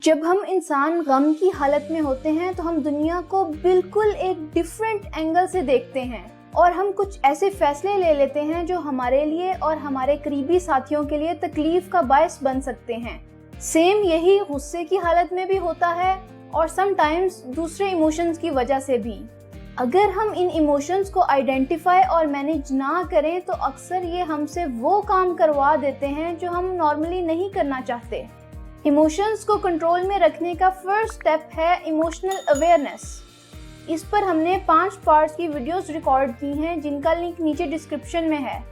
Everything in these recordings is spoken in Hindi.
जब हम इंसान गम की हालत में होते हैं तो हम दुनिया को बिल्कुल एक डिफरेंट एंगल से देखते हैं और हम कुछ ऐसे फैसले ले लेते हैं जो हमारे लिए और हमारे करीबी साथियों के लिए तकलीफ का बायस बन सकते हैं। सेम यही गुस्से की हालत में भी होता है और समटाइम्स दूसरे इमोशंस की वजह से भी। अगर हम इन इमोशंस को आइडेंटिफाई और मैनेज ना करें तो अक्सर ये हमसे वो काम करवा देते हैं जो हम नॉर्मली नहीं करना चाहते। इमोशंस को कंट्रोल में रखने का फर्स्ट स्टेप है इमोशनल अवेयरनेस। इस पर हमने 5 पार्ट्स की वीडियोस रिकॉर्ड की हैं जिनका लिंक नीचे डिस्क्रिप्शन में है।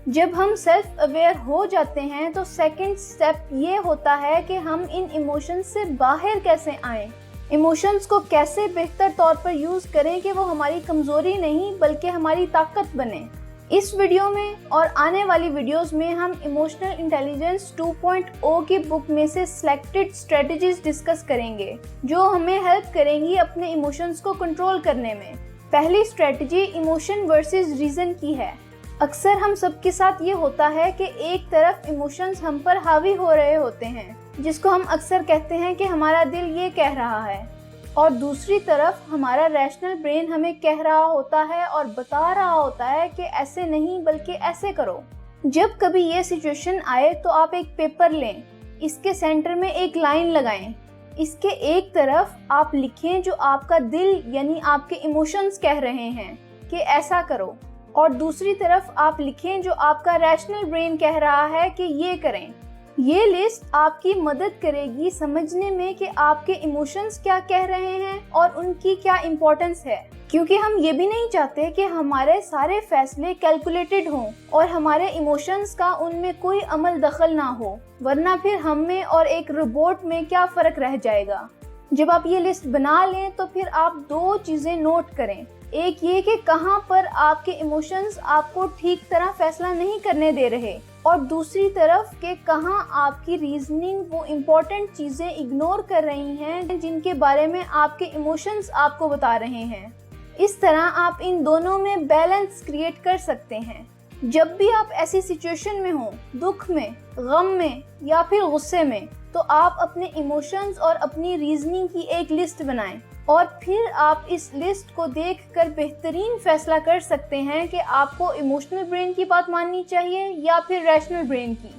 जब हम सेल्फ अवेयर हो जाते हैं तो सेकंड स्टेप ये होता है कि हम इन इमोशंस से बाहर कैसे आएं, इमोशंस को कैसे बेहतर तौर पर यूज करें कि वो हमारी कमजोरी नहीं बल्कि हमारी ताकत बने। इस वीडियो में और आने वाली वीडियोस में हम इमोशनल इंटेलिजेंस 2.0 की बुक में से सिलेक्टेड स्ट्रेटजीज डिस्कस करेंगे जो हमें हेल्प करेंगी अपने इमोशंस को कंट्रोल करने में। पहली स्ट्रेटजी इमोशन वर्सेस रीजन की है। अक्सर हम सबके साथ ये होता है कि एक तरफ इमोशंस हम पर हावी हो रहे होते हैं जिसको हम अक्सर कहते हैं कि हमारा दिल ये कह रहा है, और दूसरी तरफ हमारा रैशनल ब्रेन हमें कह रहा होता है और बता रहा होता है कि ऐसे नहीं बल्कि ऐसे करो। जब कभी ये सिचुएशन आए तो आप एक पेपर लें, इसके सेंटर में एक लाइन लगाएं, इसके एक तरफ आप लिखें जो आपका दिल यानी आपके इमोशंस कह रहे हैं कि ऐसा करो, और दूसरी तरफ आप लिखें जो आपका रैशनल ब्रेन कह रहा है कि ये करें। ये लिस्ट आपकी मदद करेगी समझने में कि आपके इमोशंस क्या कह रहे हैं और उनकी क्या इम्पोर्टेंस है, क्योंकि हम ये भी नहीं चाहते कि हमारे सारे फैसले कैलकुलेटेड हों और हमारे इमोशंस का उनमें कोई अमल दखल ना हो, वरना फिर हम में और एक रोबोट में क्या फर्क रह जाएगा। जब आप ये लिस्ट बना लें तो फिर आप 2 चीजें नोट करें। एक ये कि कहाँ पर आपके इमोशंस आपको ठीक तरह फैसला नहीं करने दे रहे, और दूसरी तरफ के कहाँ आपकी रीजनिंग वो इम्पोर्टेंट चीजें इग्नोर कर रही हैं जिनके बारे में आपके इमोशंस आपको बता रहे हैं। इस तरह आप इन दोनों में बैलेंस क्रिएट कर सकते हैं। जब भी आप ऐसी सिचुएशन में हो, दुख में, गम में या फिर गुस्से में, तो आप अपने इमोशंस और अपनी रीजनिंग की एक लिस्ट बनाएं और फिर आप इस लिस्ट को देखकर बेहतरीन फैसला कर सकते हैं कि आपको इमोशनल ब्रेन की बात माननी चाहिए या फिर रैशनल ब्रेन की।